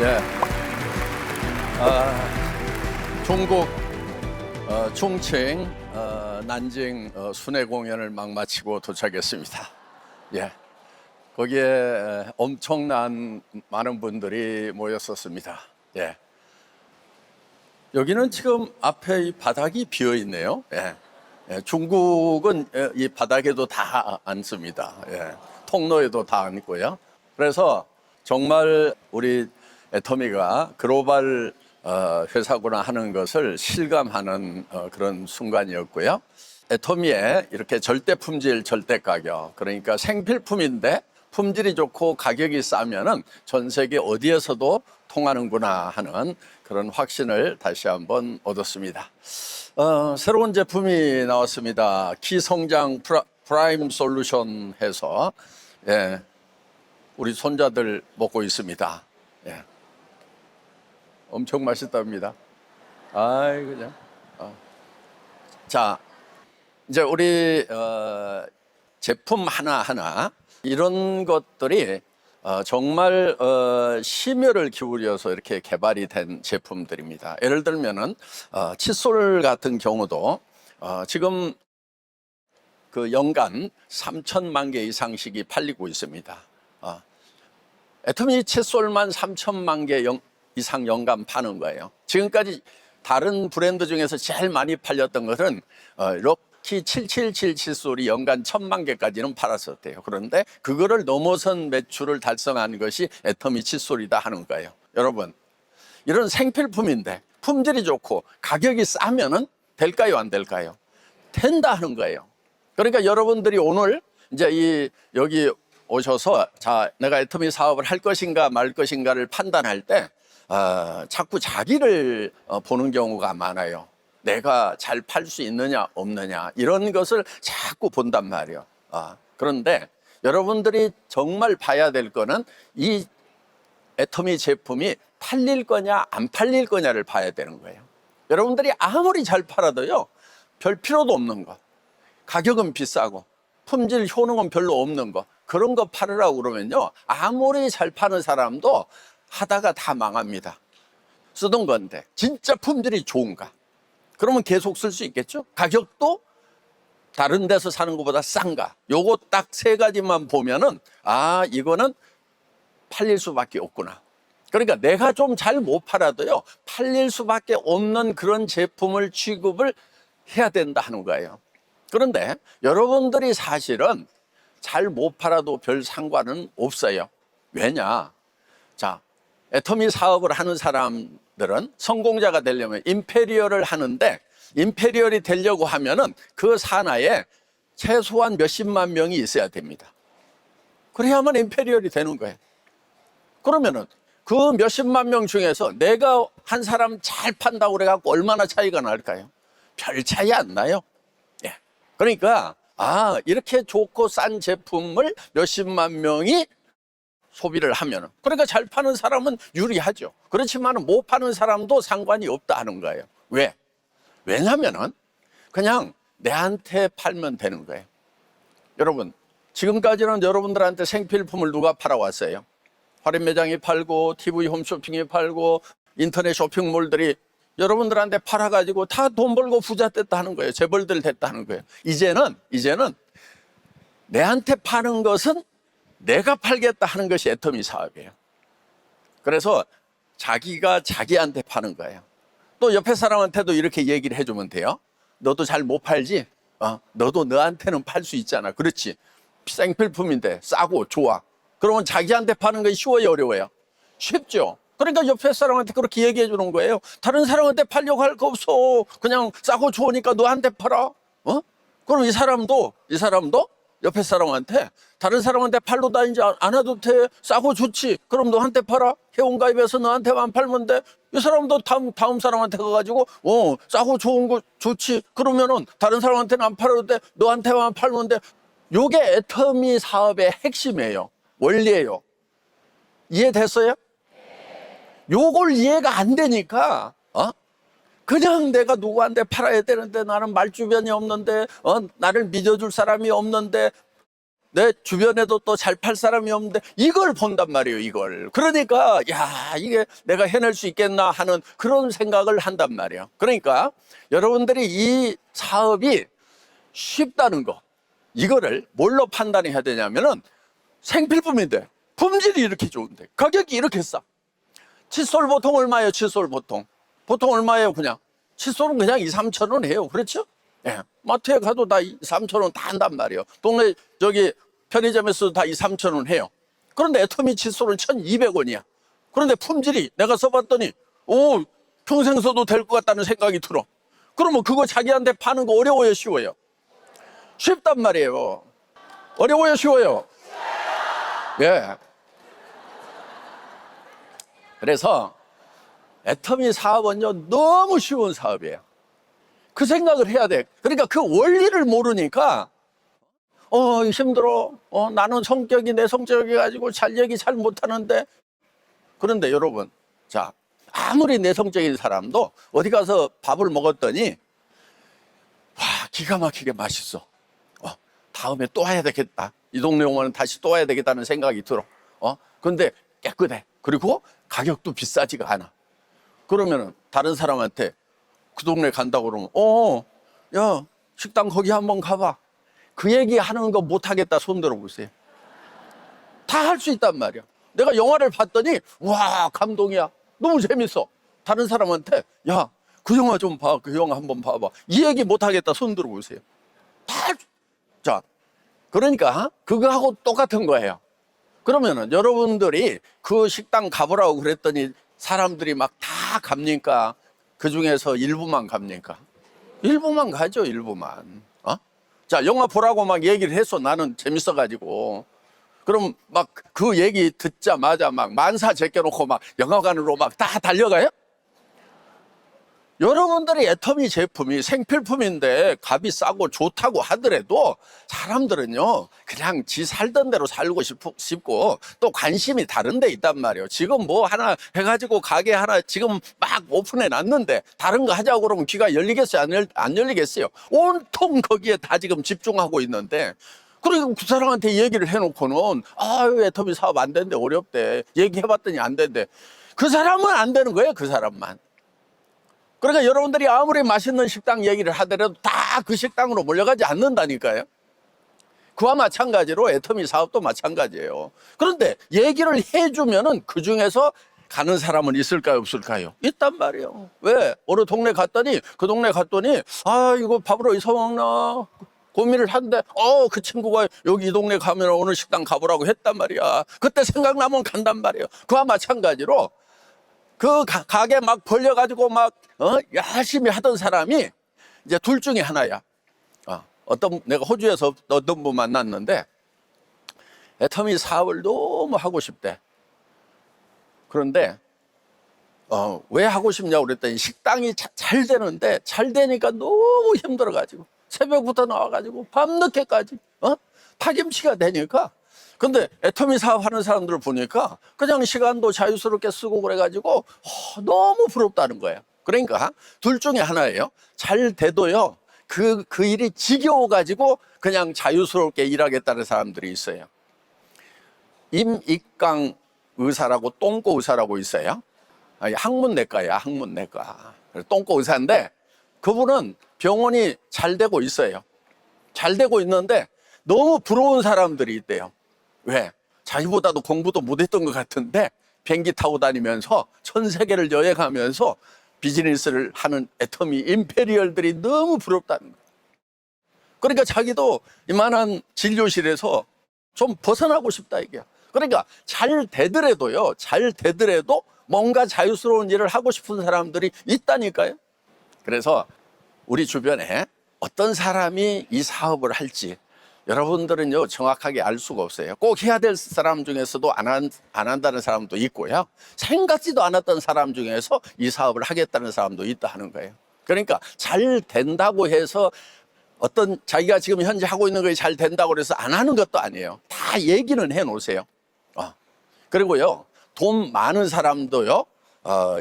예. 중국 중칭 난징 순회 공연을 막 마치고 도착했습니다. 예. 거기에 엄청난 많은 분들이 모였었습니다. 예. 여기는 지금 앞에 이 바닥이 비어 있네요. 예. 예. 중국은 이 바닥에도 다 앉습니다. 예. 통로에도 다 앉고요. 그래서 정말 우리 애터미가 글로벌 회사구나 하는 것을 실감하는 그런 순간이었고요. 애터미의 이렇게 절대 품질, 절대 가격, 그러니까 생필품인데 품질이 좋고 가격이 싸면은 전 세계 어디에서도 통하는구나 하는 그런 확신을 다시 한번 얻었습니다. 새로운 제품이 나왔습니다. 기성장 프라임 솔루션 해서 예, 우리 손자들 먹고 있습니다. 예. 엄청 맛있답니다. 아이 그냥. 자, 이제 우리 제품 하나하나 이런 것들이 정말 심혈을 기울여서 이렇게 개발이 된 제품들입니다. 예를 들면은 칫솔 같은 경우도 지금 그 연간 3천만 개 이상씩이 팔리고 있습니다. 애터미 칫솔만 3천만 개 이상 연간 파는 거예요. 지금까지 다른 브랜드 중에서 제일 많이 팔렸던 것은 럭키 777 칫솔이 연간 1,000만 개까지는 팔았었대요. 그런데 그거를 넘어선 매출을 달성한 것이 애터미 칫솔이다 하는 거예요. 여러분, 이런 생필품인데 품질이 좋고 가격이 싸면은 될까요, 안 될까요? 된다 하는 거예요. 그러니까 여러분들이 오늘 이제 여기 오셔서 자, 내가 애터미 사업을 할 것인가 말 것인가를 판단할 때 자꾸 자기를 보는 경우가 많아요. 내가 잘 팔 수 있느냐 없느냐 이런 것을 자꾸 본단 말이에요. 그런데 여러분들이 정말 봐야 될 거는 이 애터미 제품이 팔릴 거냐 안 팔릴 거냐를 봐야 되는 거예요. 여러분들이 아무리 잘 팔아도요, 별 필요도 없는 거, 가격은 비싸고 품질 효능은 별로 없는 거, 그런 거 팔으라고 그러면요, 아무리 잘 파는 사람도 하다가 다 망합니다. 쓰던 건데 진짜 품질이 좋은가? 그러면 계속 쓸 수 있겠죠? 가격도 다른 데서 사는 것보다 싼가? 요거 딱 세 가지만 보면은 이거는 팔릴 수밖에 없구나. 그러니까 내가 좀 잘 못 팔아도요, 팔릴 수밖에 없는 그런 제품을 취급을 해야 된다 하는 거예요. 그런데 여러분들이 사실은 잘 못 팔아도 별 상관은 없어요. 왜냐? 자, 애터미 사업을 하는 사람들은 성공자가 되려면 임페리얼을 하는데, 임페리얼이 되려고 하면은 그 산하에 최소한 몇십만 명이 있어야 됩니다. 그래야만 임페리얼이 되는 거예요. 그러면은 그 몇십만 명 중에서 내가 한 사람 잘 판다고 그래갖고 얼마나 차이가 날까요? 별 차이 안 나요. 예. 그러니까 이렇게 좋고 싼 제품을 몇십만 명이 소비를 하면, 그러니까 잘 파는 사람은 유리하죠. 그렇지만 못 파는 사람도 상관이 없다 하는 거예요. 왜? 왜냐면은 그냥 내한테 팔면 되는 거예요. 여러분, 지금까지는 여러분들한테 생필품을 누가 팔아왔어요? 할인 매장이 팔고 TV 홈쇼핑이 팔고 인터넷 쇼핑몰들이 여러분들한테 팔아가지고 다 돈 벌고 부자 됐다 하는 거예요. 재벌들 됐다 하는 거예요. 이제는 내한테 파는 것은 내가 팔겠다 하는 것이 애터미 사업이에요. 그래서 자기가 자기한테 파는 거예요. 또 옆에 사람한테도 이렇게 얘기를 해주면 돼요. 너도 잘 못 팔지? 너도 너한테는 팔 수 있잖아. 그렇지. 생필품인데 싸고 좋아. 그러면 자기한테 파는 것이 쉬워요, 어려워요? 쉽죠. 그러니까 옆에 사람한테 그렇게 얘기해 주는 거예요. 다른 사람한테 팔려고 할 거 없어. 그냥 싸고 좋으니까 너한테 팔아. 그럼 이 사람도 옆에 사람한테 다른 사람한테 팔러 다니지 않아도 돼. 싸고 좋지. 그럼 너한테 팔아. 회원가입해서 너한테만 팔면 돼. 이 사람도 다음 사람한테 가가지고 싸고 좋은 거 좋지. 그러면은 다른 사람한테는 안 팔아도 돼. 너한테만 팔면 돼. 요게 애터미 사업의 핵심이에요. 원리예요. 이해됐어요? 요걸 이해가 안 되니까 그냥 내가 누구한테 팔아야 되는데 나는 말주변이 없는데 나를 믿어줄 사람이 없는데 내 주변에도 또 잘 팔 사람이 없는데 이걸 본단 말이에요, 이걸. 그러니까 야, 이게 내가 해낼 수 있겠나 하는 그런 생각을 한단 말이에요. 그러니까 여러분들이 이 사업이 쉽다는 거, 이거를 뭘로 판단해야 되냐면은 생필품인데 품질이 이렇게 좋은데 가격이 이렇게 싸. 칫솔 보통 얼마예요? 칫솔 보통 얼마예요? 그냥 칫솔은 그냥 2, 3천 원 해요. 그렇죠? 예. 마트에 가도 다 2, 3천 원 다 한단 말이에요. 동네 저기 편의점에서도 다 2, 3천 원 해요. 그런데 애터미 칫솔은 1,200원이야. 그런데 품질이 내가 써봤더니 오, 평생 써도 될 것 같다는 생각이 들어. 그러면 그거 자기한테 파는 거 어려워요, 쉬워요? 쉽단 말이에요. 어려워요, 쉬워요? 예. 그래서 애터미 사업은요, 너무 쉬운 사업이에요. 그 생각을 해야 돼. 그러니까 그 원리를 모르니까 힘들어. 나는 성격이 내 성격이 가지고 잘 얘기 잘 못하는데. 그런데 여러분, 자, 아무리 내성적인 사람도 어디 가서 밥을 먹었더니 와, 기가 막히게 맛있어. 다음에 또 와야 되겠다. 이 동네 오면 다시 또 와야 되겠다는 생각이 들어. 근데 깨끗해. 그리고 가격도 비싸지가 않아. 그러면은 다른 사람한테 그 동네 간다고 그러면 야, 식당 거기 한번 가봐. 그 얘기 하는 거 못하겠다 손 들어보세요. 다 할 수 있단 말이야. 내가 영화를 봤더니 와, 감동이야. 너무 재밌어. 다른 사람한테 야, 그 영화 좀 봐. 그 영화 한번 봐봐. 이 얘기 못하겠다 손 들어보세요. 자, 그러니까 그거하고 똑같은 거예요. 그러면은 여러분들이 그 식당 가보라고 그랬더니 사람들이 막 다 갑니까? 그 중에서 일부만 갑니까? 일부만 가죠, 일부만. 자, 영화 보라고 막 얘기를 했어. 나는 재밌어가지고. 그럼 막 그 얘기 듣자마자 막 만사 제껴놓고 막 영화관으로 막 다 달려가요? 여러분들이 애터미 제품이 생필품인데 값이 싸고 좋다고 하더라도 사람들은요, 그냥 지 살던 대로 살고 싶고 또 관심이 다른 데 있단 말이에요. 지금 뭐 하나 해가지고 가게 하나 지금 막 오픈해 놨는데 다른 거 하자고 그러면 귀가 열리겠어요? 안 열리겠어요? 온통 거기에 다 지금 집중하고 있는데, 그리고 그 사람한테 얘기를 해놓고는 애터미 사업 안 되는데 어렵대. 얘기해봤더니 안 된대. 그 사람은 안 되는 거예요, 그 사람만. 그러니까 여러분들이 아무리 맛있는 식당 얘기를 하더라도 다 그 식당으로 몰려가지 않는다니까요. 그와 마찬가지로 애터미 사업도 마찬가지예요. 그런데 얘기를 해주면은 그 중에서 가는 사람은 있을까요, 없을까요? 있단 말이에요. 왜? 어느 동네 갔더니 이거 밥을 어디서 먹나 고민을 한데 그 친구가 여기 이 동네 가면 어느 식당 가보라고 했단 말이야. 그때 생각나면 간단 말이에요. 그와 마찬가지로 그 가게 막 벌려가지고 막 열심히 하던 사람이 이제 둘 중에 하나야. 내가 호주에서 어떤 분 만났는데 애터미 사업을 너무 하고 싶대. 그런데 왜 하고 싶냐고 그랬더니 식당이 잘 되는데 잘 되니까 너무 힘들어가지고 새벽부터 나와가지고 밤늦게까지 파김치가 되니까. 근데 애터미 사업하는 사람들을 보니까 그냥 시간도 자유스럽게 쓰고 그래가지고 너무 부럽다는 거예요. 그러니까 둘 중에 하나예요. 잘 돼도요, 그 일이 지겨워가지고 그냥 자유스럽게 일하겠다는 사람들이 있어요. 임익강 의사라고 똥꼬 의사라고 있어요. 학문내과야, 학문내과. 똥꼬 의사인데 그분은 병원이 잘 되고 있어요. 잘 되고 있는데 너무 부러운 사람들이 있대요. 왜? 자기보다도 공부도 못했던 것 같은데 비행기 타고 다니면서 전 세계를 여행하면서 비즈니스를 하는 애터미 임페리얼들이 너무 부럽다는 거예요. 그러니까 자기도 이만한 진료실에서 좀 벗어나고 싶다 이게야. 그러니까 잘 되더라도요, 잘 되더라도 뭔가 자유스러운 일을 하고 싶은 사람들이 있다니까요. 그래서 우리 주변에 어떤 사람이 이 사업을 할지 여러분들은요, 정확하게 알 수가 없어요. 꼭 해야 될 사람 중에서도 안 한다는 사람도 있고요, 생각지도 않았던 사람 중에서 이 사업을 하겠다는 사람도 있다 하는 거예요. 그러니까 잘 된다고 해서 어떤 자기가 지금 현재 하고 있는 것이 잘 된다고 해서 안 하는 것도 아니에요. 다 얘기는 해 놓으세요. 그리고요, 돈 많은 사람도요,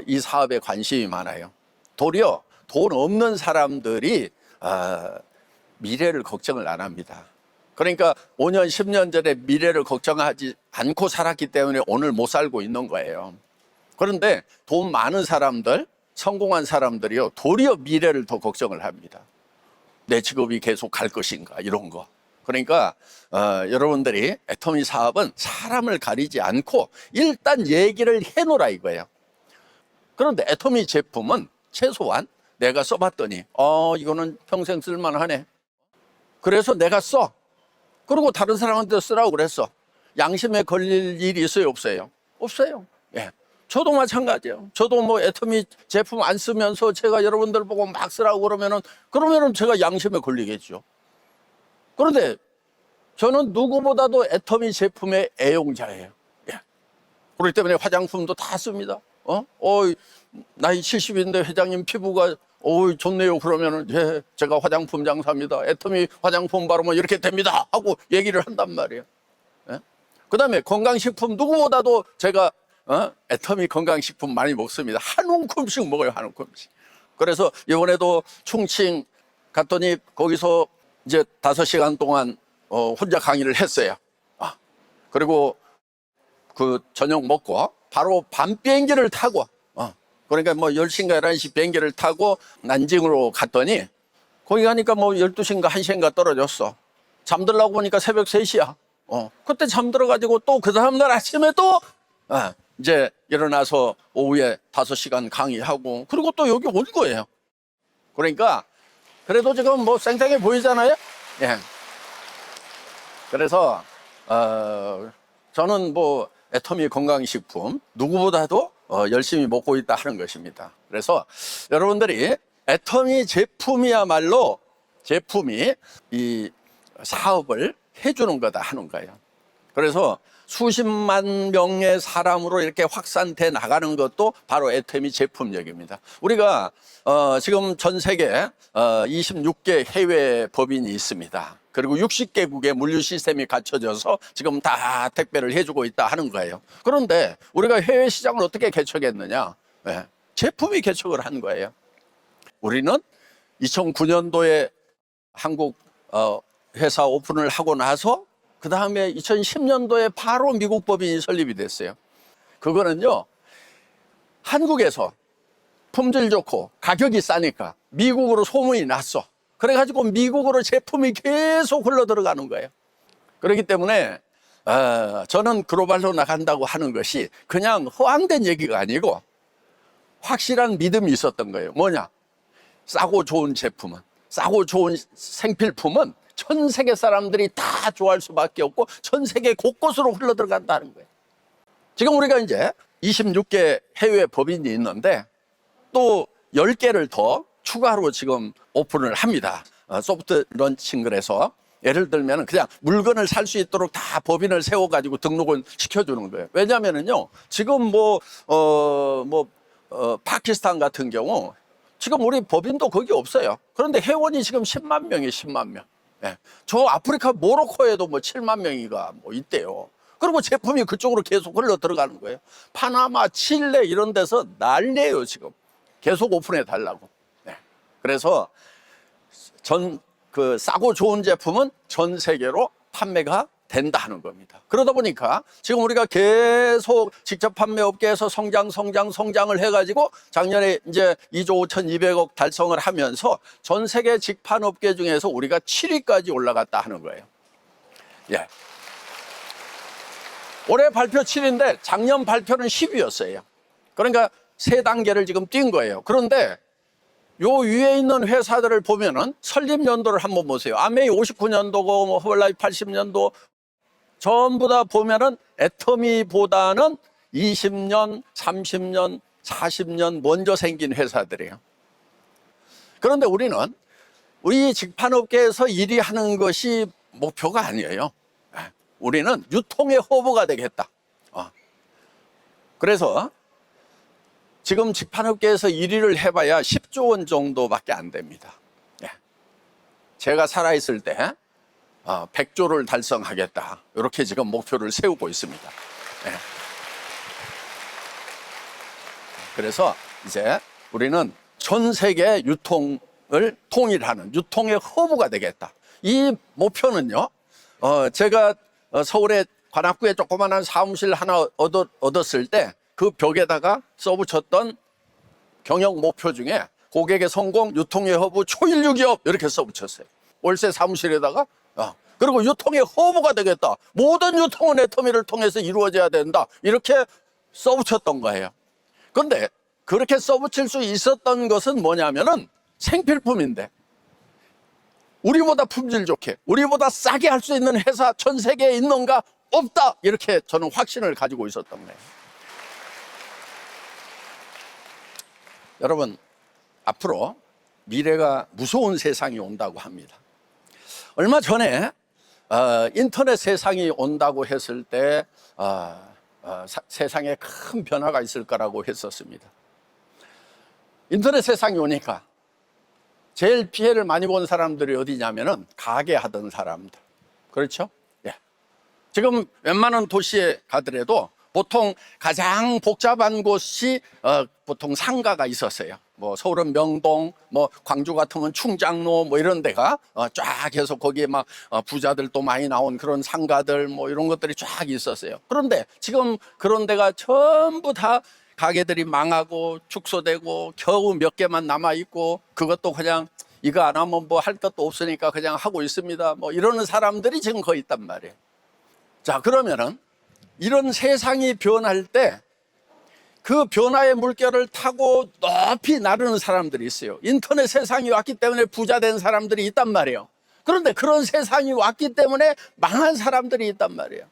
이 사업에 관심이 많아요. 도리어 돈 없는 사람들이 미래를 걱정을 안 합니다. 그러니까 5년, 10년 전에 미래를 걱정하지 않고 살았기 때문에 오늘 못 살고 있는 거예요. 그런데 돈 많은 사람들, 성공한 사람들이요, 도리어 미래를 더 걱정을 합니다. 내 직업이 계속 갈 것인가, 이런 거. 그러니까 여러분들이 애터미 사업은 사람을 가리지 않고 일단 얘기를 해놓으라 이거예요. 그런데 애터미 제품은 최소한 내가 써봤더니 이거는 평생 쓸만하네. 그래서 내가 써. 그리고 다른 사람한테 쓰라고 그랬어. 양심에 걸릴 일이 있어요, 없어요? 없어요. 예. 저도 마찬가지예요. 저도 뭐 애터미 제품 안 쓰면서 제가 여러분들 보고 막 쓰라고 그러면은 제가 양심에 걸리겠죠. 그런데 저는 누구보다도 애터미 제품의 애용자예요. 예. 그렇기 때문에 화장품도 다 씁니다. 나이 70인데 회장님 피부가 좋네요. 그러면은 예, 제가 화장품 장사입니다. 애터미 화장품 바르면 이렇게 됩니다. 하고 얘기를 한단 말이에요. 예? 그다음에 건강식품 누구보다도 제가 애터미 건강식품 많이 먹습니다. 한 움큼씩 먹어요, 한 움큼씩. 그래서 이번에도 충칭 갔더니 거기서 이제 5시간 동안 혼자 강의를 했어요. 그리고 그 저녁 먹고 바로 밤 비행기를 타고 그러니까 뭐 10시인가 11시 비행기를 타고 난징으로 갔더니 거기 가니까 뭐 12시인가 1시인가 떨어졌어. 잠들라고 보니까 새벽 3시야. 그때 잠들어가지고 또 그 다음날 아침에 또 이제 일어나서 오후에 5시간 강의하고 그리고 또 여기 올 거예요. 그러니까 그래도 지금 뭐 쌩쌩해 보이잖아요. 예. 그래서 저는 뭐 애터미 건강식품 누구보다도 열심히 먹고 있다 하는 것입니다. 그래서 여러분들이 애터미 제품이야말로 제품이 이 사업을 해주는 거다 하는 거예요. 그래서 수십만 명의 사람으로 이렇게 확산돼 나가는 것도 바로 애터미 제품력입니다. 우리가 지금 전 세계 26개 해외 법인이 있습니다. 그리고 60개국의 물류 시스템이 갖춰져서 지금 다 택배를 해주고 있다 하는 거예요. 그런데 우리가 해외 시장을 어떻게 개척했느냐? 네. 제품이 개척을 한 거예요. 우리는 2009년도에 한국 회사 오픈을 하고 나서 그 다음에 2010년도에 바로 미국 법인이 설립이 됐어요. 그거는요, 한국에서 품질 좋고 가격이 싸니까 미국으로 소문이 났어. 그래가지고 미국으로 제품이 계속 흘러 들어가는 거예요. 그렇기 때문에 저는 글로벌로 나간다고 하는 것이 그냥 허황된 얘기가 아니고 확실한 믿음이 있었던 거예요. 뭐냐? 싸고 좋은 제품은, 싸고 좋은 생필품은 전 세계 사람들이 다 좋아할 수밖에 없고 전 세계 곳곳으로 흘러 들어간다는 거예요. 지금 우리가 이제 26개 해외 법인이 있는데 또 10개를 더 추가로 지금 오픈을 합니다. 소프트 런칭을 해서 예를 들면 그냥 물건을 살 수 있도록 다 법인을 세워가지고 등록을 시켜주는 거예요. 왜냐하면요, 지금 파키스탄 같은 경우 지금 우리 법인도 거기 없어요. 그런데 회원이 지금 10만 명이에요, 10만 명. 예. 저 아프리카 모로코에도 뭐 7만 명이가 뭐 있대요. 그리고 제품이 그쪽으로 계속 흘러 들어가는 거예요. 파나마, 칠레 이런 데서 난리예요, 지금. 계속 오픈해 달라고. 예. 그래서 싸고 좋은 제품은 전 세계로 판매가 된다 하는 겁니다. 그러다 보니까 지금 우리가 계속 직접 판매 업계에서 성장을 해가지고 작년에 이제 2조 5,200억 달성을 하면서 전 세계 직판 업계 중에서 우리가 7위까지 올라갔다 하는 거예요. 예. 올해 발표 7위인데 작년 발표는 10위였어요. 그러니까 3단계를 지금 뛴 거예요. 그런데 요 위에 있는 회사들을 보면은 설립 연도를 한번 보세요. 아메이 59년도고 뭐 허벌라이프 80년도 전부 다 보면은 애터미보다는 20년, 30년, 40년 먼저 생긴 회사들이에요. 그런데 우리는 우리 직판업계에서 1위 하는 것이 목표가 아니에요. 우리는 유통의 허브가 되겠다. 그래서 지금 직판업계에서 1위를 해봐야 10조 원 정도밖에 안 됩니다. 제가 살아있을 때 100조를 달성하겠다. 이렇게 지금 목표를 세우고 있습니다. 그래서 이제 우리는 전 세계 유통을 통일하는 유통의 허브가 되겠다. 이 목표는요, 제가 서울에 관악구에 조그마한 사무실 하나 얻었을 때 그 벽에다가 써붙였던 경영 목표 중에 고객의 성공, 유통의 허브, 초일류 기업 이렇게 써붙였어요. 월세 사무실에다가 그리고 유통의 허브가 되겠다. 모든 유통은 애터미를 통해서 이루어져야 된다. 이렇게 써붙였던 거예요. 그런데 그렇게 써붙일 수 있었던 것은 뭐냐면은 생필품인데 우리보다 품질 좋게 우리보다 싸게 할 수 있는 회사 전 세계에 있는가? 없다. 이렇게 저는 확신을 가지고 있었던 거예요. 여러분, 앞으로 미래가 무서운 세상이 온다고 합니다. 얼마 전에 인터넷 세상이 온다고 했을 때 세상에 큰 변화가 있을 거라고 했었습니다. 인터넷 세상이 오니까 제일 피해를 많이 본 사람들이 어디냐면은 가게 하던 사람들. 그렇죠? 예. 지금 웬만한 도시에 가더라도 보통 가장 복잡한 곳이 보통 상가가 있었어요. 뭐 서울은 명동, 뭐 광주 같으면 충장로 뭐 이런 데가 쫙 해서 거기에 막 부자들도 많이 나온 그런 상가들 뭐 이런 것들이 쫙 있었어요. 그런데 지금 그런 데가 전부 다 가게들이 망하고 축소되고 겨우 몇 개만 남아 있고 그것도 그냥 이거 안 하면 뭐 할 것도 없으니까 그냥 하고 있습니다. 뭐 이러는 사람들이 지금 거의 있단 말이에요. 자, 그러면은 이런 세상이 변할 때 그 변화의 물결을 타고 높이 나르는 사람들이 있어요. 인터넷 세상이 왔기 때문에 부자 된 사람들이 있단 말이에요. 그런데 그런 세상이 왔기 때문에 망한 사람들이 있단 말이에요.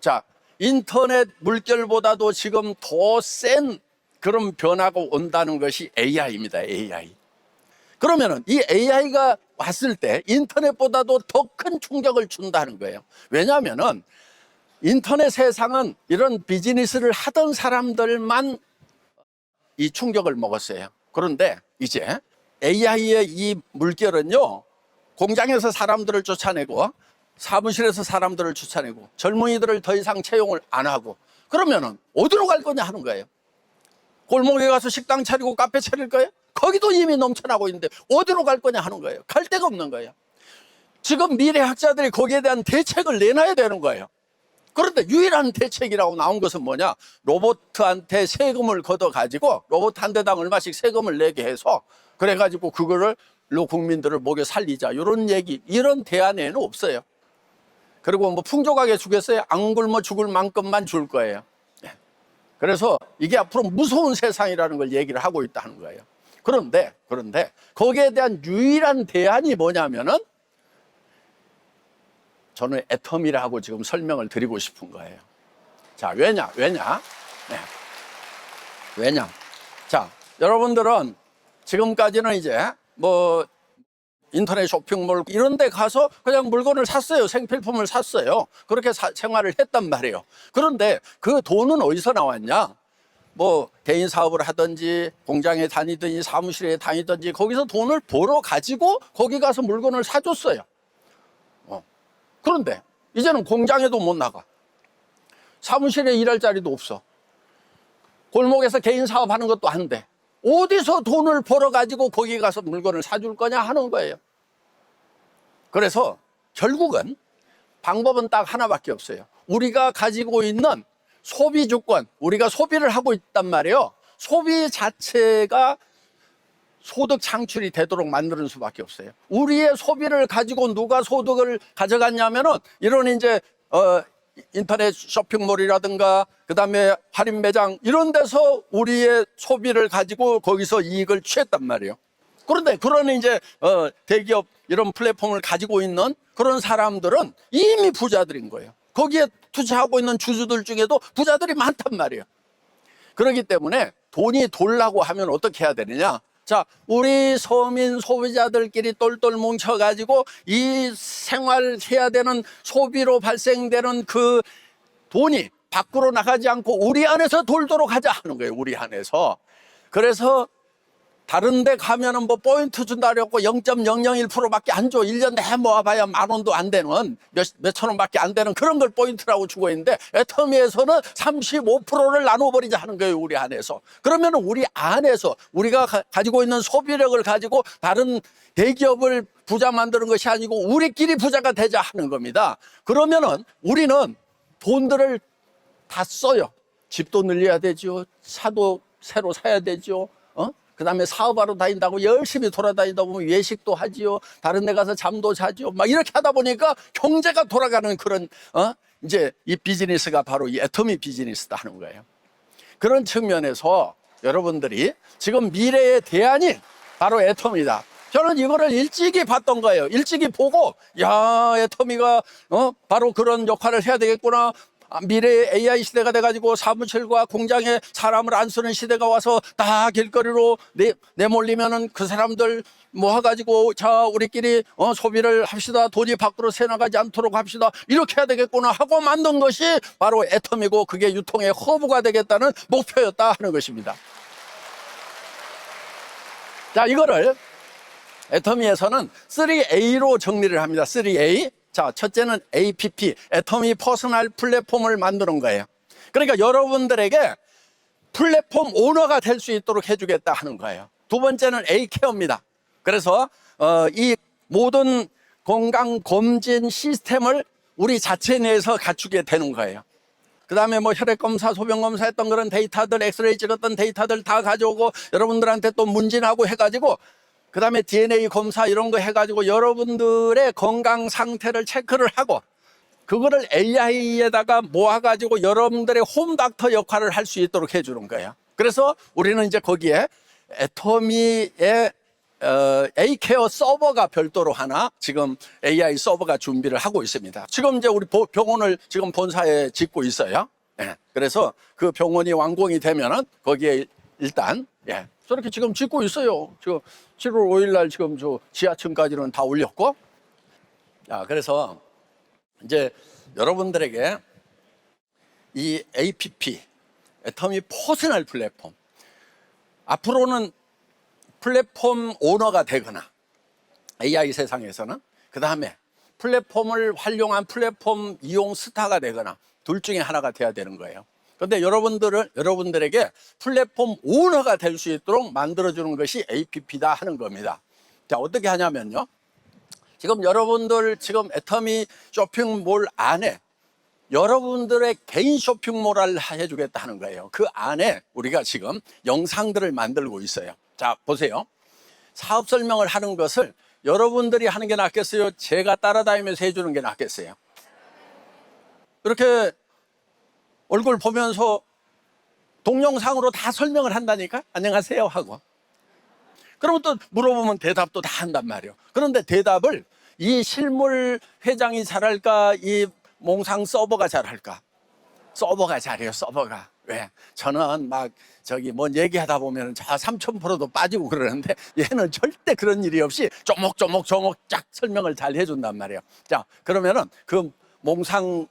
자, 인터넷 물결보다도 지금 더 센 그런 변화가 온다는 것이 AI입니다. AI. 그러면은 이 AI가 왔을 때 인터넷보다도 더 큰 충격을 준다는 거예요. 왜냐하면은 인터넷 세상은 이런 비즈니스를 하던 사람들만 이 충격을 먹었어요. 그런데 이제 AI의 이 물결은요, 공장에서 사람들을 쫓아내고 사무실에서 사람들을 쫓아내고 젊은이들을 더 이상 채용을 안 하고 그러면은 어디로 갈 거냐 하는 거예요. 골목에 가서 식당 차리고 카페 차릴 거예요? 거기도 이미 넘쳐나고 있는데 어디로 갈 거냐 하는 거예요. 갈 데가 없는 거예요. 지금 미래학자들이 거기에 대한 대책을 내놔야 되는 거예요. 그런데 유일한 대책이라고 나온 것은 뭐냐? 로봇한테 세금을 걷어가지고 로봇 한 대당 얼마씩 세금을 내게 해서 그래가지고 그거를 국민들을 먹여 살리자 이런 얘기, 이런 대안에는 없어요. 그리고 뭐 풍족하게 주겠어요? 안 굶어 죽을 만큼만 줄 거예요. 그래서 이게 앞으로 무서운 세상이라는 걸 얘기를 하고 있다는 거예요. 그런데 거기에 대한 유일한 대안이 뭐냐면은 저는 애터미라고 지금 설명을 드리고 싶은 거예요. 자, 왜냐? 네. 왜냐? 자, 여러분들은 지금까지는 이제 뭐 인터넷 쇼핑몰 이런 데 가서 그냥 물건을 샀어요. 생필품을 샀어요. 그렇게 생활을 했단 말이에요. 그런데 그 돈은 어디서 나왔냐? 뭐 개인 사업을 하든지 공장에 다니든지 사무실에 다니든지 거기서 돈을 벌어 가지고 거기 가서 물건을 사줬어요. 그런데 이제는 공장에도 못 나가. 사무실에 일할 자리도 없어. 골목에서 개인 사업하는 것도 안 돼. 어디서 돈을 벌어 가지고 거기 가서 물건을 사줄 거냐 하는 거예요. 그래서 결국은 방법은 딱 하나밖에 없어요. 우리가 가지고 있는 소비 주권, 우리가 소비를 하고 있단 말이에요. 소비 자체가 소득 창출이 되도록 만드는 수밖에 없어요. 우리의 소비를 가지고 누가 소득을 가져갔냐면은 이런 이제 인터넷 쇼핑몰이라든가 그다음에 할인 매장 이런 데서 우리의 소비를 가지고 거기서 이익을 취했단 말이에요. 그런데 그런 이제 대기업 이런 플랫폼을 가지고 있는 그런 사람들은 이미 부자들인 거예요. 거기에 투자하고 있는 주주들 중에도 부자들이 많단 말이에요. 그렇기 때문에 돈이 돌라고 하면 어떻게 해야 되느냐? 자, 우리 서민 소비자들끼리 똘똘 뭉쳐가지고 이 생활해야 되는 소비로 발생되는 그 돈이 밖으로 나가지 않고 우리 안에서 돌도록 하자 하는 거예요. 우리 안에서. 그래서 다른 데 가면은 뭐 포인트 준다 그랬고 0.001%밖에 안 줘. 1년 내에 모아봐야 10,000원도 안 되는 몇천 원밖에 안 되는 그런 걸 포인트라고 주고 있는데 애터미에서는 35%를 나눠버리자 하는 거예요. 우리 안에서. 그러면 우리 안에서 우리가 가지고 있는 소비력을 가지고 다른 대기업을 부자 만드는 것이 아니고 우리끼리 부자가 되자 하는 겁니다. 그러면은 우리는 돈들을 다 써요. 집도 늘려야 되죠. 차도 새로 사야 되죠. 그 다음에 사업하러 다닌다고 열심히 돌아다니다 보면 외식도 하지요. 다른 데 가서 잠도 자죠. 막 이렇게 하다 보니까 경제가 돌아가는 그런, 이제 이 비즈니스가 바로 이 애터미 비즈니스다 하는 거예요. 그런 측면에서 여러분들이 지금 미래의 대안이 바로 애터미다. 저는 이거를 일찍이 봤던 거예요. 일찍이 보고, 야, 애터미가, 바로 그런 역할을 해야 되겠구나. 미래의 AI 시대가 돼가지고 사무실과 공장에 사람을 안 쓰는 시대가 와서 다 길거리로 내몰리면은 그 사람들 모아가지고 자 우리끼리 소비를 합시다. 돈이 밖으로 새나가지 않도록 합시다. 이렇게 해야 되겠구나 하고 만든 것이 바로 애터미고 그게 유통의 허브가 되겠다는 목표였다 하는 것입니다. 자, 이거를 애터미에서는 3A로 정리를 합니다. 3A. 자, 첫째는 APP, 애터미 퍼스널 플랫폼을 만드는 거예요. 그러니까 여러분들에게 플랫폼 오너가 될 수 있도록 해주겠다 하는 거예요. 두 번째는 A케어입니다. 그래서 이 모든 건강검진 시스템을 우리 자체 내에서 갖추게 되는 거예요. 그 다음에 뭐 혈액검사, 소변검사 했던 그런 데이터들, 엑스레이 찍었던 데이터들 다 가져오고 여러분들한테 또 문진하고 해가지고 그 다음에 DNA 검사 이런 거 해가지고 여러분들의 건강 상태를 체크를 하고 그거를 AI에다가 모아가지고 여러분들의 홈닥터 역할을 할 수 있도록 해주는 거예요. 그래서 우리는 이제 거기에 애터미의 A케어 서버가 별도로 하나 지금 AI 서버가 준비를 하고 있습니다. 지금 이제 우리 병원을 지금 본사에 짓고 있어요. 예. 그래서 그 병원이 완공이 되면은 거기에 일단 저렇게 지금 짓고 있어요. 지금 7월 5일 날 지금 저 지하층까지는 다 올렸고. 그래서 이제 여러분들에게 이 APP, 애터미 퍼스널 플랫폼, 앞으로는 플랫폼 오너가 되거나 AI 세상에서는 그 다음에 플랫폼을 활용한 플랫폼 이용 스타가 되거나 둘 중에 하나가 돼야 되는 거예요. 그런데 여러분들에게 플랫폼 오너가 될 수 있도록 만들어주는 것이 APP다 하는 겁니다. 자, 어떻게 하냐면요. 지금 여러분들 지금 애터미 쇼핑몰 안에 여러분들의 개인 쇼핑몰을 해주겠다 하는 거예요. 그 안에 우리가 지금 영상들을 만들고 있어요. 자, 보세요. 사업 설명을 하는 것을 여러분들이 하는 게 낫겠어요? 제가 따라다니면서 해주는 게 낫겠어요? 이렇게 얼굴 보면서 동영상으로 다 설명을 한다니까? 안녕하세요 하고. 그러면 또 물어보면 대답도 다 한단 말이에요. 그런데 대답을 이 실물 회장이 잘할까? 이 몽상 서버가 잘할까? 서버가 잘해요, 서버가. 왜? 저는 막 뭔 얘기하다 보면 저 3000%도 빠지고 그러는데 얘는 절대 그런 일이 없이 조목조목 쫙 설명을 잘 해준단 말이에요. 자, 그러면은 그 몽상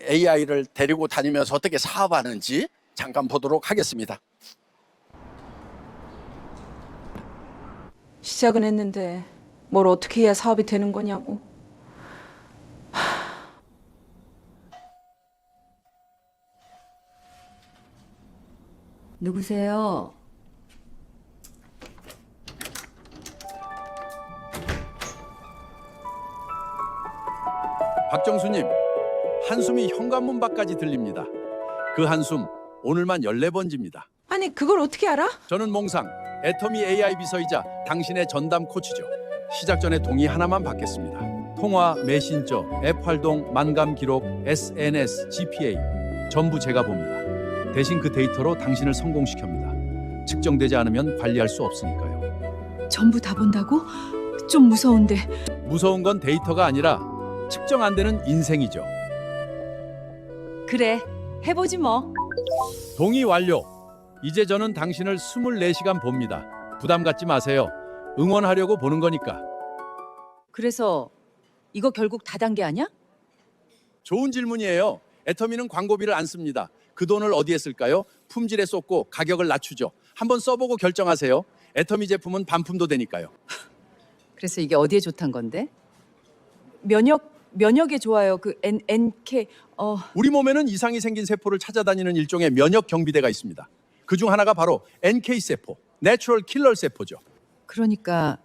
AI를 데리고 다니면서 어떻게 사업하는지 잠깐 보도록 하겠습니다. 시작은 했는데 뭘 어떻게 해야 사업이 되는 거냐고. 누구세요? 박정수님, 한숨이 현관문 밖까지 들립니다. 그 한숨 오늘만 14번집니다. 아니 그걸 어떻게 알아? 저는 몽상 애터미 AI 비서이자 당신의 전담 코치죠. 시작 전에 동의 하나만 받겠습니다. 통화, 메신저, 앱 활동, 만감 기록, SNS, GPA 전부 제가 봅니다. 대신 그 데이터로 당신을 성공시킵니다. 측정되지 않으면 관리할 수 없으니까요. 전부 다 본다고? 좀 무서운데. 무서운 건 데이터가 아니라 측정 안 되는 인생이죠. 그래, 해보지 뭐. 동의 완료. 이제 저는 당신을 24시간 봅니다. 부담 갖지 마세요. 응원하려고 보는 거니까. 그래서 이거 결국 다단계 아니야? 좋은 질문이에요. 애터미는 광고비를 안 씁니다. 그 돈을 어디에 쓸까요? 품질에 쏟고 가격을 낮추죠. 한번 써보고 결정하세요. 애터미 제품은 반품도 되니까요. 그래서 이게 어디에 좋단 건데? 면역에 좋아요. 그 NK 우리 몸에는 이상이 생긴 세포를 찾아다니는 일종의 면역 경비대가 있습니다. 그중 하나가 바로 NK 세포, 내추럴 킬러 세포죠. 그러니까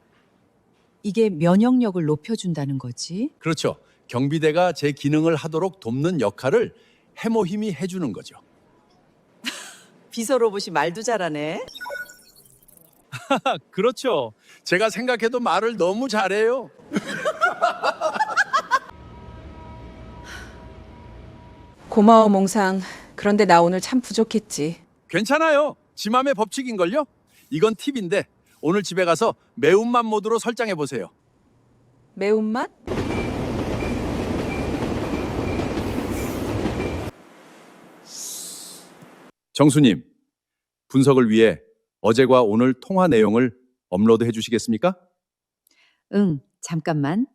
이게 면역력을 높여준다는 거지. 그렇죠. 경비대가 제 기능을 하도록 돕는 역할을 해모힘이 해주는 거죠. 비서 로봇이 말도 잘하네. 그렇죠. 제가 생각해도 말을 너무 잘해요. 고마워 몽상. 그런데 나 오늘 참 부족했지. 괜찮아요. 지 맘의 법칙인걸요? 이건 팁인데 오늘 집에 가서 매운맛 모드로 설정해 보세요. 매운맛? 정수님, 분석을 위해 어제과 오늘 통화 내용을 업로드해 주시겠습니까? 응, 잠깐만.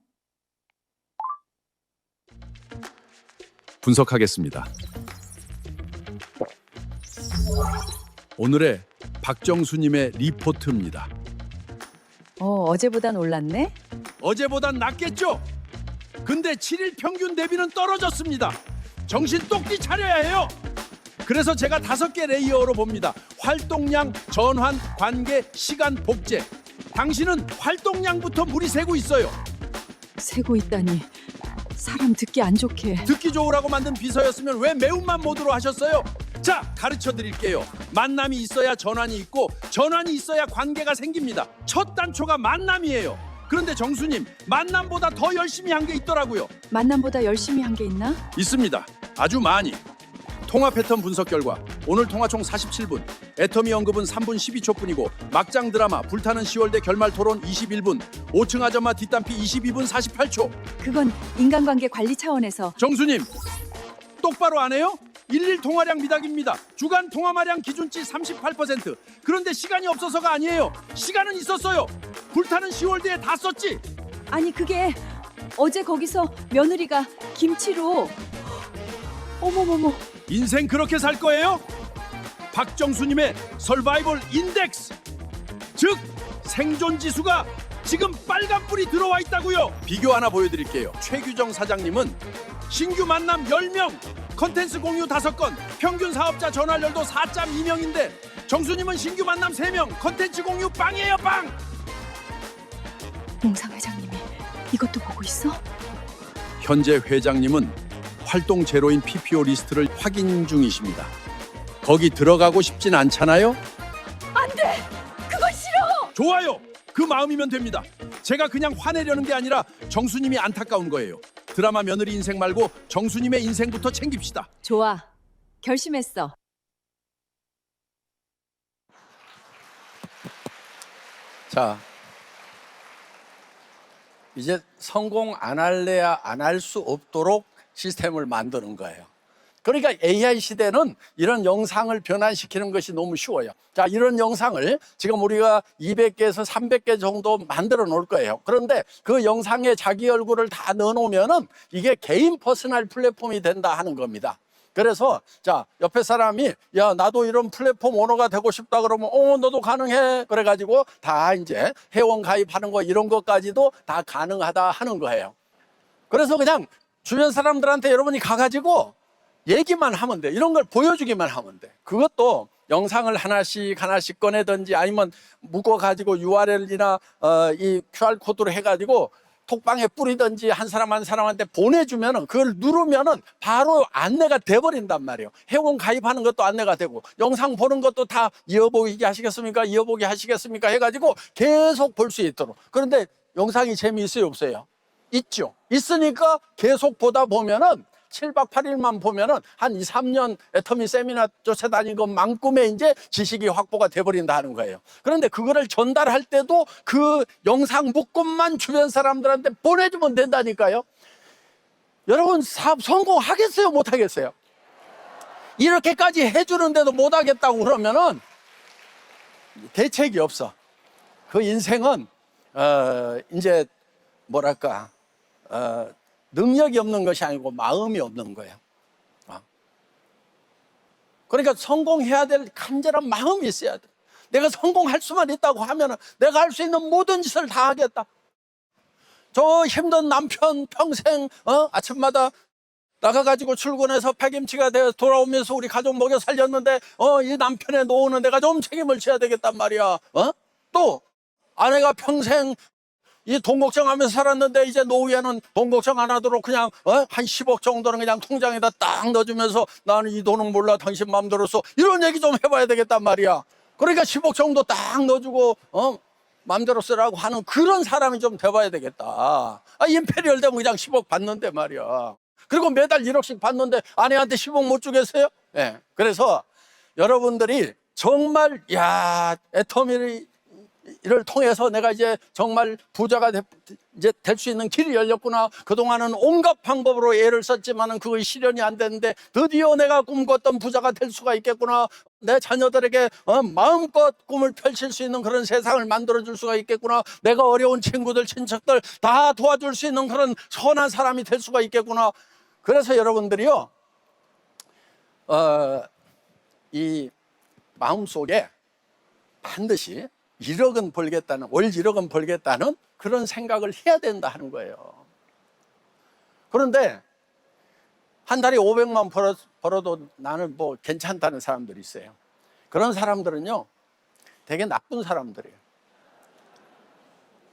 분석하겠습니다. 오늘의 박정수님의 리포트입니다. 어제보단 올랐네. 어제보단 낫겠죠? 근데 7일 평균 대비는 떨어졌습니다. 정신 똑띠 차려야 해요. 그래서 제가 5개 레이어로 봅니다. 활동량, 전환, 관계, 시간, 복제. 당신은 활동량부터 물이 새고 있어요. 세고 있다니. 사람 듣기 안 좋게. 듣기 좋으라고 만든 비서였으면 왜 매운맛 모드로 하셨어요? 자, 가르쳐 드릴게요. 만남이 있어야 전환이 있고 전환이 있어야 관계가 생깁니다. 첫 단초가 만남이에요. 그런데 정수님, 만남보다 더 열심히 한 게 있더라고요. 만남보다 열심히 한 게 있나? 있습니다. 아주 많이. 통화 패턴 분석 결과 오늘 통화 총 47분, 애터미 언급은 3분 12초뿐이고 막장 드라마 불타는 10월대 결말 토론 21분, 5층 아줌마 뒷담피 22분 48초. 그건 인간관계 관리 차원에서. 정수님, 똑바로 안 해요? 일일 통화량 미달입니다. 주간 통화마량 기준치 38%. 그런데 시간이 없어서가 아니에요. 시간은 있었어요. 불타는 10월대에 다 썼지. 아니 그게 어제 거기서 며느리가 김치로 어머머머. 인생 그렇게 살 거예요? 박정수님의 서바이벌 인덱스, 즉 생존 지수가 지금 빨간불이 들어와 있다고요. 비교 하나 보여드릴게요. 최규정 사장님은 신규 만남 10명, 컨텐츠 공유 5건, 평균 사업자 전화율도 4.2명인데 정수님은 신규 만남 3명, 컨텐츠 공유 빵이에요, 빵. 몽상 회장님이 이것도 보고 있어? 현재 회장님은 활동 제로인 PPO 리스트를 확인 중이십니다. 거기 들어가고 싶진 않잖아요? 안돼, 그건 싫어. 좋아요. 그 마음이면 됩니다. 제가 그냥 화내려는 게 아니라 정수님이 안타까운 거예요. 드라마 며느리 인생 말고 정수님의 인생부터 챙깁시다. 좋아, 결심했어. 자, 이제 성공 안 할래야 안 할 수 없도록 시스템을 만드는 거예요. 그러니까 AI 시대는 이런 영상을 변환시키는 것이 너무 쉬워요. 자, 이런 영상을 지금 우리가 200개에서 300개 정도 만들어 놓을 거예요. 그런데 그 영상에 자기 얼굴을 다 넣어 놓으면은 이게 개인 퍼스널 플랫폼이 된다 하는 겁니다. 그래서 자, 옆에 사람이 야, 나도 이런 플랫폼 오너가 되고 싶다 그러면 너도 가능해. 그래 가지고 다 이제 회원 가입하는 거 이런 것까지도 다 가능하다 하는 거예요. 그래서 그냥 주변 사람들한테 여러분이 가가지고 얘기만 하면 돼. 이런 걸 보여주기만 하면 돼. 그것도 영상을 하나씩 꺼내든지 아니면 묶어가지고 URL이나 이 QR코드로 해가지고 톡방에 뿌리든지 한 사람 한 사람한테 보내주면은 그걸 누르면은 바로 안내가 돼버린단 말이에요. 회원 가입하는 것도 안내가 되고 영상 보는 것도 다 이어보기 하시겠습니까? 이어보기 하시겠습니까? 해가지고 계속 볼 수 있도록. 그런데 영상이 재미있어요? 없어요? 있죠. 있으니까 계속 보다 보면은 7박 8일만 보면은 한 2, 3년 애터미 세미나 쫓아다닌 것만큼의 이제 지식이 확보가 돼버린다 하는 거예요. 그런데 그거를 전달할 때도 그 영상 묶음만 주변 사람들한테 보내주면 된다니까요. 여러분 사업 성공하겠어요? 못하겠어요? 이렇게까지 해주는데도 못하겠다고 그러면은 대책이 없어. 그 인생은 이제 뭐랄까 능력이 없는 것이 아니고 마음이 없는 거예요. 그러니까 성공해야 될 간절한 마음이 있어야 돼. 내가 성공할 수만 있다고 하면 내가 할 수 있는 모든 짓을 다 하겠다. 저 힘든 남편 평생 아침마다 나가가지고 출근해서 백임치가 되어 돌아오면서 우리 가족 먹여 살렸는데 이 남편의 노후는 내가 좀 책임을 져야 되겠단 말이야. 또 아내가 평생 이 돈 걱정하면서 살았는데 이제 노후에는 돈 걱정 안 하도록 그냥 한 10억 정도는 그냥 통장에다 딱 넣어주면서 나는 이 돈은 몰라 당신 마음대로 써 이런 얘기 좀 해봐야 되겠단 말이야. 그러니까 10억 정도 딱 넣어주고 마음대로 쓰라고 하는 그런 사람이 좀 돼봐야 되겠다. 임페리얼 되면 그냥 10억 받는데 말이야. 그리고 매달 1억씩 받는데 아내한테 10억 못 주겠어요? 예. 그래서 여러분들이 정말 애터미를 통해서 내가 이제 정말 부자가 이제 될 수 있는 길이 열렸구나. 그동안은 온갖 방법으로 애를 썼지만은 그것이 실현이 안 됐는데 드디어 내가 꿈꿨던 부자가 될 수가 있겠구나. 내 자녀들에게 마음껏 꿈을 펼칠 수 있는 그런 세상을 만들어 줄 수가 있겠구나. 내가 어려운 친구들 친척들 다 도와줄 수 있는 그런 선한 사람이 될 수가 있겠구나. 그래서 여러분들이요 이 마음속에 반드시 1억은 벌겠다는, 월 1억은 벌겠다는 그런 생각을 해야 된다 하는 거예요. 그런데 한 달에 500만 벌어도 나는 뭐 괜찮다는 사람들이 있어요. 그런 사람들은요 되게 나쁜 사람들이에요.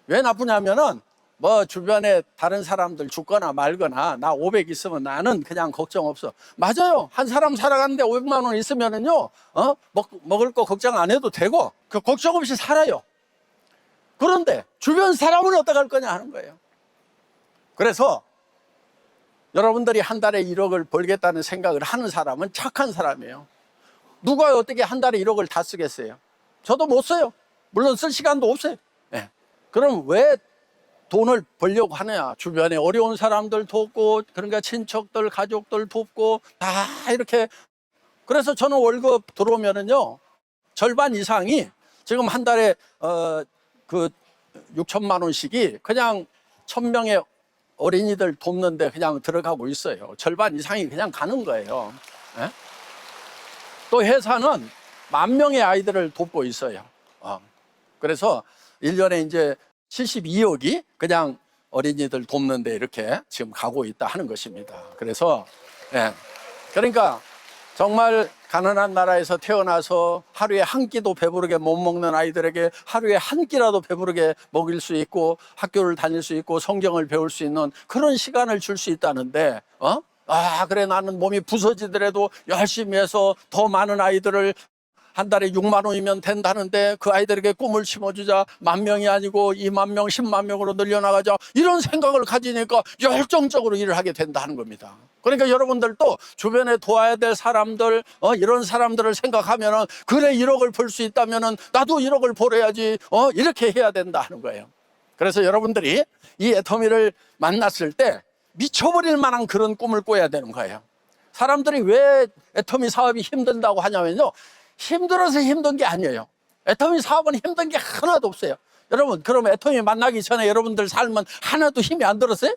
왜 나쁘냐면은 뭐 주변에 다른 사람들 죽거나 말거나 나 500 있으면 나는 그냥 걱정 없어. 맞아요. 한 사람 살아가는데 500만 원 있으면은요 먹을 거 걱정 안 해도 되고 그 걱정 없이 살아요. 그런데 주변 사람은 어떡할 거냐 하는 거예요. 그래서 여러분들이 한 달에 1억을 벌겠다는 생각을 하는 사람은 착한 사람이에요. 누가 어떻게 한 달에 1억을 다 쓰겠어요? 저도 못 써요. 물론 쓸 시간도 없어요. 네. 그럼 왜 돈을 벌려고 하느냐? 주변에 어려운 사람들 돕고 그러니까 친척들 가족들 돕고 다 이렇게. 그래서 저는 월급 들어오면은요 절반 이상이 지금 한 달에 그 6천만 원씩이 그냥 1000명의 어린이들 돕는데 그냥 들어가고 있어요. 절반 이상이 그냥 가는 거예요. 예? 또 회사는 10,000명의 아이들을 돕고 있어요. 그래서 1년에 이제 72억이 그냥 어린이들 돕는데 이렇게 지금 가고 있다 하는 것입니다. 그래서 그러니까 정말 가난한 나라에서 태어나서 하루에 한 끼도 배부르게 못 먹는 아이들에게 하루에 한 끼라도 배부르게 먹일 수 있고 학교를 다닐 수 있고 성경을 배울 수 있는 그런 시간을 줄 수 있다는데 그래 나는 몸이 부서지더라도 열심히 해서 더 많은 아이들을 한 달에 6만 원이면 된다는데 그 아이들에게 꿈을 심어주자. 10,000명이 아니고 2만 명, 10만 명으로 늘려나가자. 이런 생각을 가지니까 열정적으로 일을 하게 된다는 겁니다. 그러니까 여러분들도 주변에 도와야 될 사람들, 이런 사람들을 생각하면은 그래 1억을 벌 수 있다면은 나도 1억을 벌어야지. 이렇게 해야 된다 하는 거예요. 그래서 여러분들이 이 애터미를 만났을 때 미쳐버릴 만한 그런 꿈을 꿔야 되는 거예요. 사람들이 왜 애터미 사업이 힘든다고 하냐면요. 힘들어서 힘든 게 아니에요. 애터미 사업은 힘든 게 하나도 없어요. 여러분, 그럼 애터미 만나기 전에 여러분들 삶은 하나도 힘이 안 들었어요?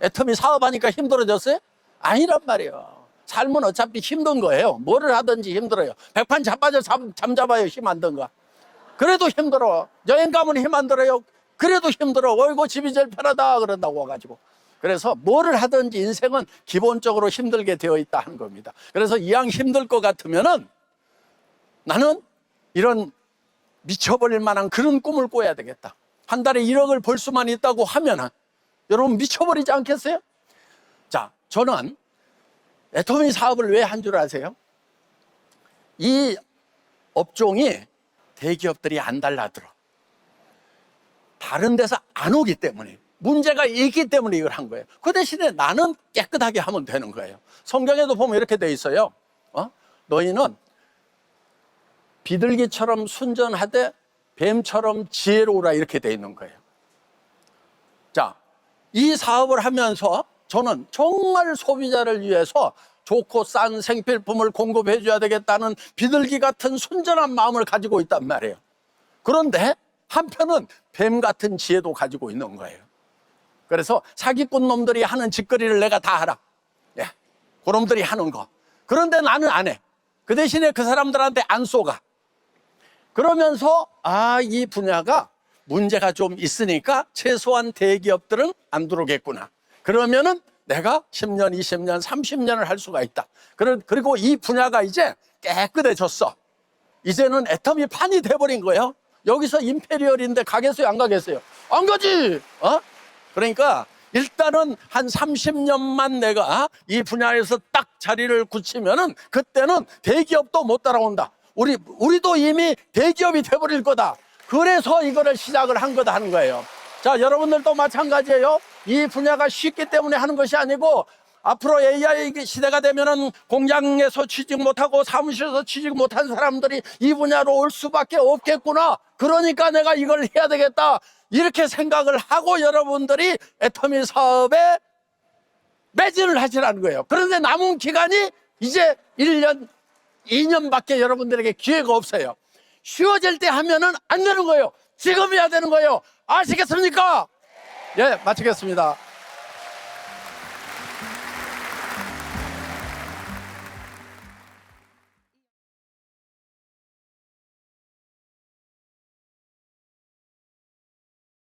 애터미 사업하니까 힘들어졌어요? 아니란 말이에요. 삶은 어차피 힘든 거예요. 뭐를 하든지 힘들어요. 백판 자빠져 잠잡아요. 힘 안 든 거. 그래도 힘들어. 여행 가면 힘 안 들어요. 그래도 힘들어. 어이구 집이 제일 편하다 그런다고 와가지고. 그래서 뭐를 하든지 인생은 기본적으로 힘들게 되어 있다 하는 겁니다. 그래서 이왕 힘들 것 같으면은 나는 이런 미쳐버릴 만한 그런 꿈을 꿔야 되겠다. 한 달에 1억을 벌 수만 있다고 하면은 여러분 미쳐버리지 않겠어요? 자, 저는 애터미 사업을 왜 한 줄 아세요? 이 업종이 대기업들이 안 달라들어. 다른 데서 안 오기 때문에 문제가 있기 때문에 이걸 한 거예요. 그 대신에 나는 깨끗하게 하면 되는 거예요. 성경에도 보면 이렇게 돼 있어요. 너희는 비둘기처럼 순전하되 뱀처럼 지혜로우라 이렇게 돼 있는 거예요. 자, 이 사업을 하면서 저는 정말 소비자를 위해서 좋고 싼 생필품을 공급해 줘야 되겠다는 비둘기 같은 순전한 마음을 가지고 있단 말이에요. 그런데 한편은 뱀 같은 지혜도 가지고 있는 거예요. 그래서 사기꾼 놈들이 하는 짓거리를 내가 다 알아. 그놈들이 하는 거. 그런데 나는 안 해. 그 대신에 그 사람들한테 안 쏘가. 그러면서 이 분야가 문제가 좀 있으니까 최소한 대기업들은 안 들어오겠구나. 그러면은 내가 10년, 20년, 30년을 할 수가 있다. 그리고 이 분야가 이제 깨끗해졌어. 이제는 애터미 판이 돼버린 거예요. 여기서 임페리얼인데 가겠어요, 안 가겠어요? 안 가지. 그러니까 일단은 한 30년만 내가 이 분야에서 딱 자리를 굳히면은 그때는 대기업도 못 따라온다. 우리도 이미 대기업이 돼버릴 거다. 그래서 이거를 시작을 한 거다 하는 거예요. 자, 여러분들도 마찬가지예요. 이 분야가 쉽기 때문에 하는 것이 아니고 앞으로 AI 시대가 되면은 공장에서 취직 못하고 사무실에서 취직 못한 사람들이 이 분야로 올 수밖에 없겠구나. 그러니까 내가 이걸 해야 되겠다. 이렇게 생각을 하고 여러분들이 애터미 사업에 매진을 하시라는 거예요. 그런데 남은 기간이 이제 1년, 2년밖에 여러분들에게 기회가 없어요. 쉬워질 때 하면은 안 되는 거예요. 지금 해야 되는 거예요. 아시겠습니까? 예, 마치겠습니다.